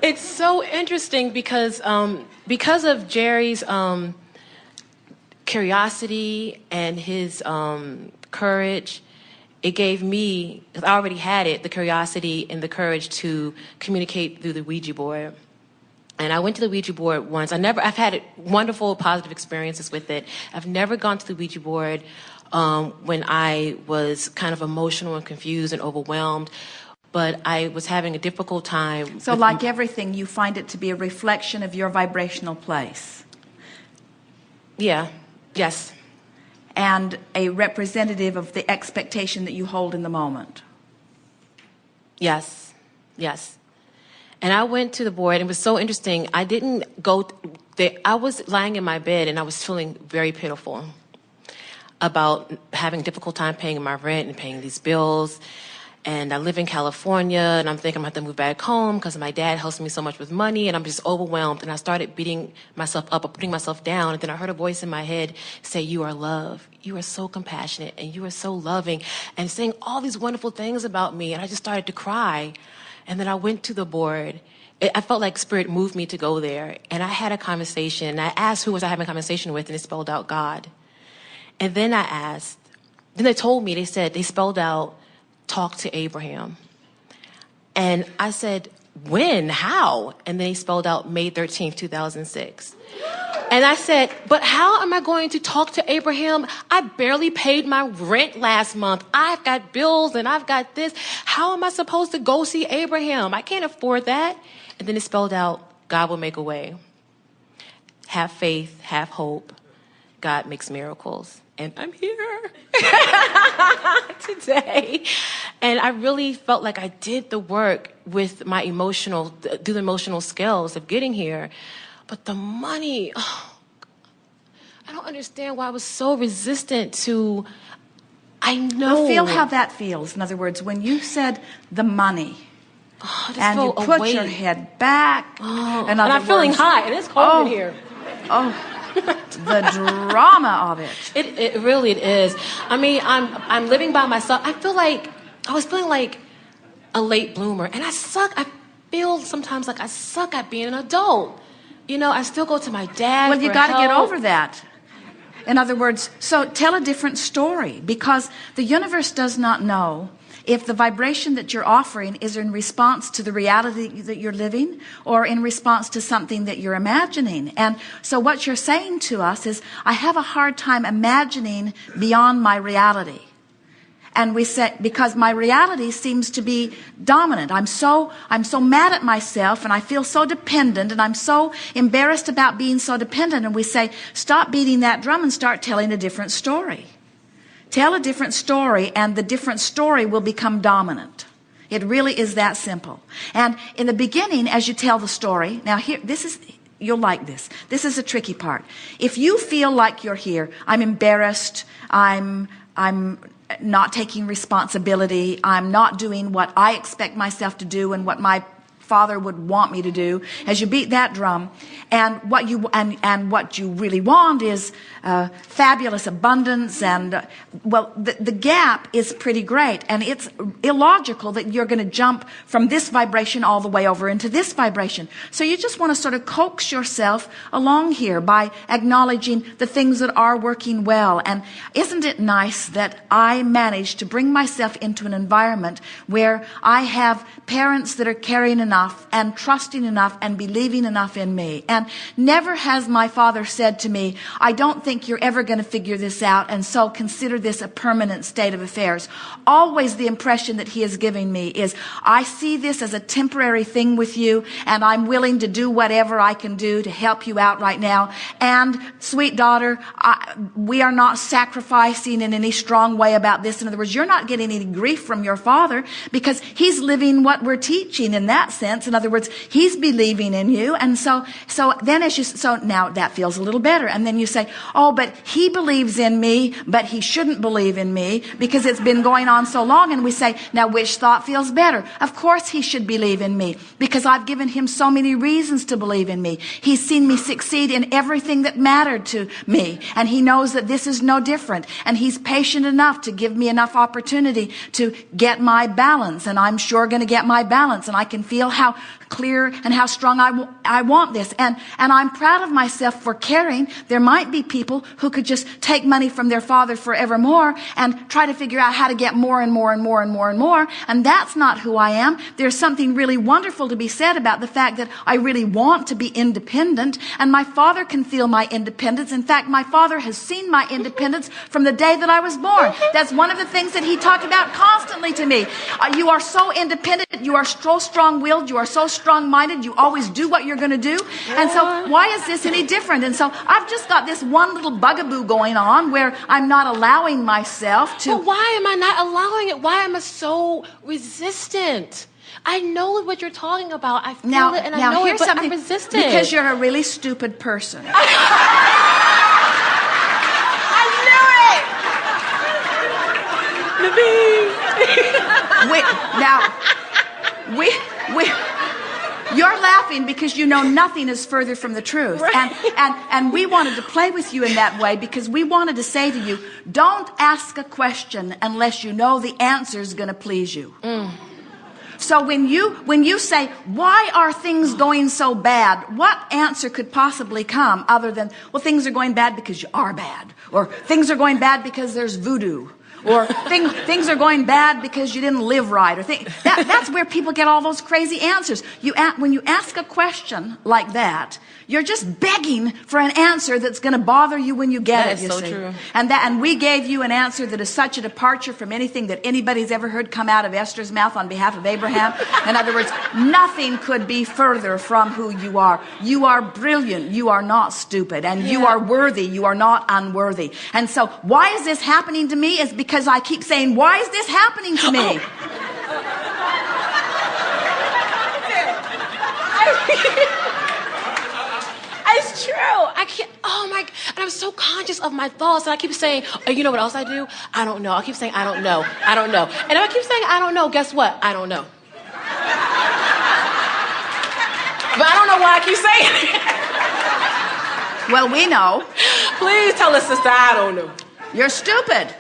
It's so interesting because of Jerry's curiosity and his courage, it gave me, because I already had it, the curiosity and the courage to communicate through the Ouija board. And I went to the Ouija board once. I've had wonderful, positive experiences with it. I've never gone to the Ouija board when I was kind of emotional and confused and overwhelmed. But I was having a difficult time. So like everything, you find it to be a reflection of your vibrational place. Yeah, yes. And a representative of the expectation that you hold in the moment. Yes, yes. And I went to the board, and it was so interesting. I didn't go there. I was lying in my bed, and I was feeling very pitiful about having a difficult time paying my rent and paying these bills. And I live in California, and I'm thinking I'm going to have to move back home because my dad helps me so much with money, and I'm just overwhelmed. And I started beating myself up or putting myself down. And then I heard a voice in my head say, "You are love. You are so compassionate, and you are so loving," and saying all these wonderful things about me. And I just started to cry. And then I went to the board. I felt like Spirit moved me to go there. And I had a conversation. And I asked who was I having a conversation with, and it spelled out God. And then I asked, then they told me, they spelled out, "Talk to Abraham." And I said, "When? How?" And then he spelled out May 13th, 2006. And I said, "But how am I going to talk to Abraham? I barely paid my rent last month. I've got bills and I've got this. How am I supposed to go see Abraham? I can't afford that." And then it spelled out, "God will make a way. Have faith, have hope. God makes miracles." And I'm here today. And I really felt like I did the work with my through the emotional skills of getting here. But the money, I don't understand why I was so resistant to, I know. Well, feel how that feels. In other words, when you said the money, and you put your head back. And I'm feeling hot, and it's cold in here. Oh. The drama of it. It really is. I mean, I'm living by myself. I was feeling like a late bloomer, and I feel sometimes like I suck at being an adult. You know, I still go to my dad. Well, you got to get over that. In other words, so tell a different story, because the universe does not know if the vibration that you're offering is in response to the reality that you're living or in response to something that you're imagining. And so what you're saying to us is, I have a hard time imagining beyond my reality. And we say, because my reality seems to be dominant. I'm so mad at myself, and I feel so dependent, and I'm so embarrassed about being so dependent. And we say, stop beating that drum and start telling a different story. Tell a different story, and the different story will become dominant. It really is that simple. And in the beginning, as you tell the story, now here, you'll like this. This is a tricky part. If you feel like you're here, I'm embarrassed, I'm not taking responsibility, I'm not doing what I expect myself to do and what my Father would want me to do, as you beat that drum, and what you really want is fabulous abundance, and well, the gap is pretty great, and it's illogical that you're going to jump from this vibration all the way over into this vibration. So you just want to sort of coax yourself along here by acknowledging the things that are working well. And isn't it nice that I managed to bring myself into an environment where I have parents that are caring enough and trusting enough and believing enough in me. And never has my father said to me, "I don't think you're ever going to figure this out, and so consider this a permanent state of affairs." Always the impression that he is giving me is, "I see this as a temporary thing with you, and I'm willing to do whatever I can do to help you out right now. And sweet daughter, we are not sacrificing in any strong way about this." In other words, you're not getting any grief from your father because he's living what we're teaching in that sense. In other words, he's believing in you. And so now that feels a little better. And then you say, "Oh, but he believes in me, but he shouldn't believe in me because it's been going on so long." And we say, now which thought feels better? Of course he should believe in me because I've given him so many reasons to believe in me. He's seen me succeed in everything that mattered to me. And he knows that this is no different. And he's patient enough to give me enough opportunity to get my balance. And I'm sure going to get my balance. And I can feel how clear and how strong I want this. And I'm proud of myself for caring. There might be people who could just take money from their father forevermore and try to figure out how to get more and more and more and more and more. And that's not who I am. There's something really wonderful to be said about the fact that I really want to be independent, and my father can feel my independence. In fact, my father has seen my independence from the day that I was born. That's one of the things that he talked about constantly to me. You are so independent. You are so strong-willed. You are so strong-minded. You always do what you're going to do. And so why is this any different? And so I've just got this one little bugaboo going on where I'm not allowing myself to... But why am I not allowing it? Why am I so resistant? I know what you're talking about. I feel it and I know it, but I'm resistant. Because you're a really stupid person. I knew it! You're laughing because you know nothing is further from the truth. Right. And we wanted to play with you in that way because we wanted to say to you, don't ask a question unless you know the answer is going to please you. So when you say, why are things going so bad? What answer could possibly come other than, well, things are going bad because you are bad. Or things are going bad because there's voodoo. Or things are going bad because you didn't live right. Or that's where people get all those crazy answers. When you ask a question like that, you're just begging for an answer that's going to bother you when you get it. That is so true. And we gave you an answer that is such a departure from anything that anybody's ever heard come out of Esther's mouth on behalf of Abraham. In other words, nothing could be further from who you are. You are brilliant. You are not stupid. And you are worthy. You are not unworthy. And so why is this happening to me? Is because I keep saying, why is this happening to me? It's true. I can't. Oh my! And I'm so conscious of my thoughts, and I keep saying, oh, you know what else I do? I don't know. I keep saying, I don't know. I don't know. And if I keep saying, I don't know, guess what? I don't know. But I don't know why I keep saying it. Well, we know. Please tell us, sister, I don't know. You're stupid.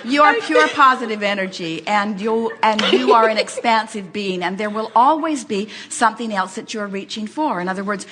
You are pure positive energy, and you are an expansive being, and there will always be something else that you're reaching for. In other words,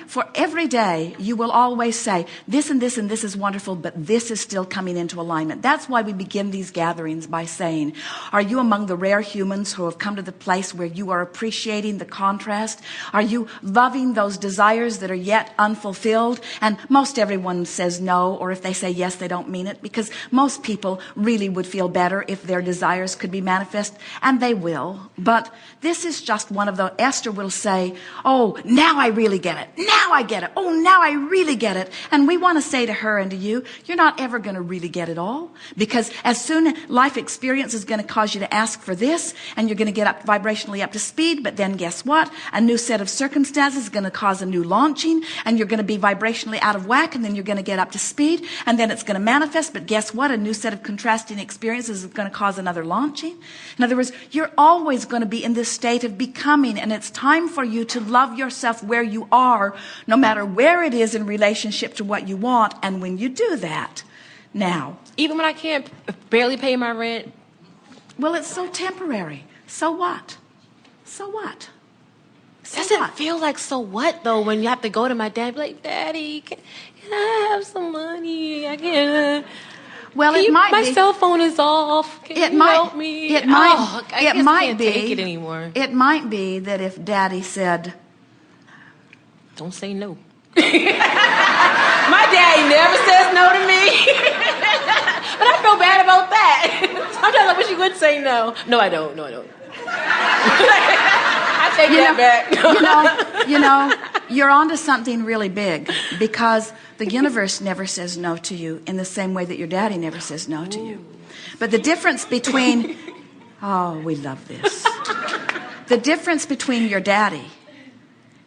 for every day, you will always say, this and this and this is wonderful, but this is still coming into alignment. That's why we begin these gatherings by saying, are you among the rare humans who have come to the place where you are appreciating the contrast? Are you loving those desires that are yet unfulfilled? And most everyone says no, or if they say yes, they don't mean it, because most people really would feel better if their desires could be manifest, and they will. But this is just one of the, Esther will say, oh, now I really get it. Now I get it. Oh, now I really get it. And we want to say to her and to you, you're not ever going to really get it all, because as soon life experience is going to cause you to ask for this, and you're going to get up vibrationally up to speed, but then guess what? A new set of circumstances is going to cause a new launching, and you're going to be vibrationally out of whack, and then you're going to get up to speed, and then it's going to manifest, but guess what? A new set of contrasting experiences is going to cause another launching. In other words, you're always going to be in this state of becoming, and it's time for you to love yourself where you are, no matter where it is in relationship to what you want. And when you do that, now, even when I can't barely pay my rent. Well, it's so temporary. So what? So what? Doesn't it feel like so what though when you have to go to my dad and be like, Daddy, can I have some money? I can't. Well, it might my be. My cell phone is off. Can you help me? It might. I it guess might I can't be. Take it anymore. It might be that if Daddy said, "Don't say no." My daddy never says no to me, but I feel bad about that. Sometimes I wish he would say no. No, I don't. No, I don't. I take that back. You're onto something really big, because the universe never says no to you in the same way that your daddy never says no to you. But the difference between, oh, we love this. The difference between your daddy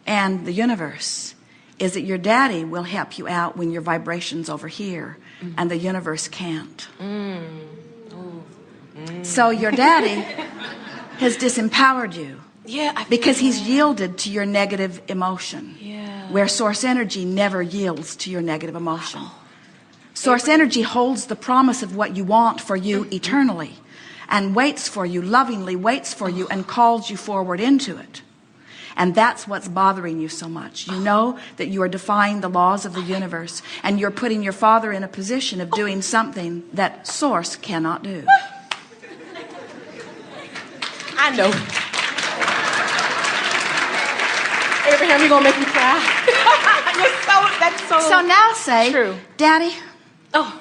and the universe is that your daddy will help you out when your vibration's over here, and the universe can't. So your daddy has disempowered you. Yeah, because he's yielded to your negative emotion. Yeah. Where source energy never yields to your negative emotion. Source energy holds the promise of what you want for you eternally. and waits for you, lovingly waits for you, and calls you forward into it. And that's what's bothering you so much. You know that you are defying the laws of the universe, and you're putting your father in a position of doing something that Source cannot do. I know. Abraham, you're gonna make me cry. So now say, true. Daddy, Oh,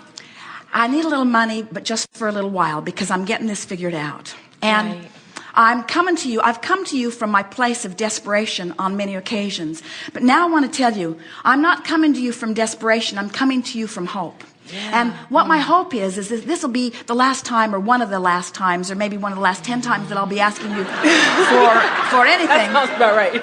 I need a little money, but just for a little while, because I'm getting this figured out. And right. I'm coming to you. I've come to you from my place of desperation on many occasions. But now I want to tell you, I'm not coming to you from desperation. I'm coming to you from hope. Yeah. And what my hope is that this will be the last time, or one of the last times, or maybe one of the last 10 times that I'll be asking you for anything. that sounds about right.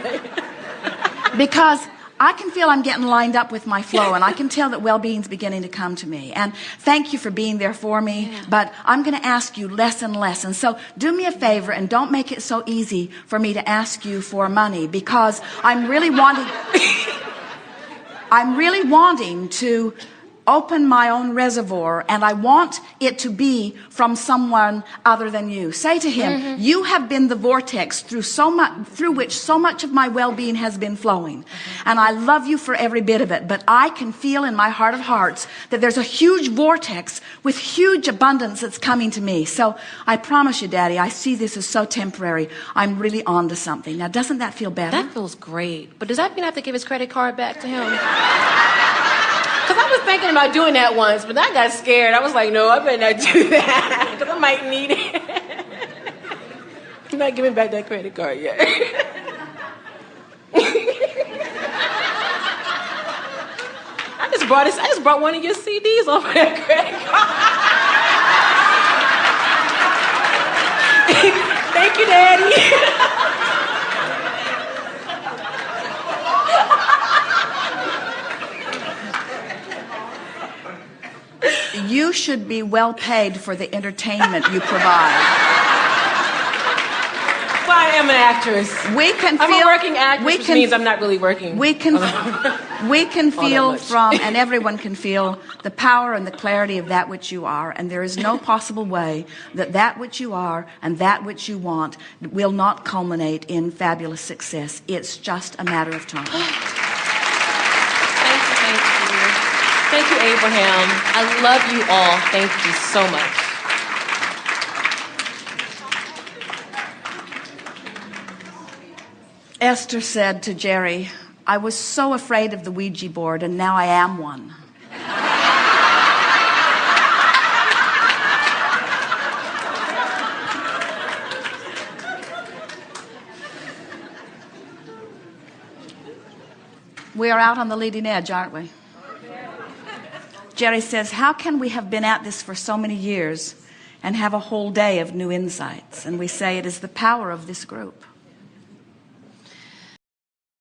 Because I can feel I'm getting lined up with my flow, and I can tell that well-being's beginning to come to me. And thank you for being there for me, Yeah. but I'm going to ask you less and less. And so do me a favor and don't make it so easy for me to ask you for money, because I'm really wanting to open my own reservoir, and I want it to be from someone other than you. Say to him, you have been the vortex through which so much of my well-being has been flowing. And I love you for every bit of it, but I can feel in my heart of hearts that there's a huge vortex with huge abundance that's coming to me. So I promise you, Daddy, I see this as so temporary. I'm really on to something. Now, doesn't that feel better? That feels great. But does that mean I have to give his credit card back to him? Because I was thinking about doing that once, but I got scared. I was like, no, I better not do that, because I might need it. I'm not giving back that credit card yet. I just brought one of your CDs off of that credit card. Thank you, Daddy. You should be well paid for the entertainment you provide. Well, I am an actress. I'm a working actress, which means I'm not really working. We can feel from, and everyone can feel, the power and the clarity of that which you are. And there is no possible way that that which you are and that which you want will not culminate in fabulous success. It's just a matter of time. Thank you, Abraham. I love you all. Thank you so much. Esther said to Jerry, I was so afraid of the Ouija board, and now I am one. We are out on the leading edge, aren't we? Jerry says, how can we have been at this for so many years and have a whole day of new insights? And we say it is the power of this group.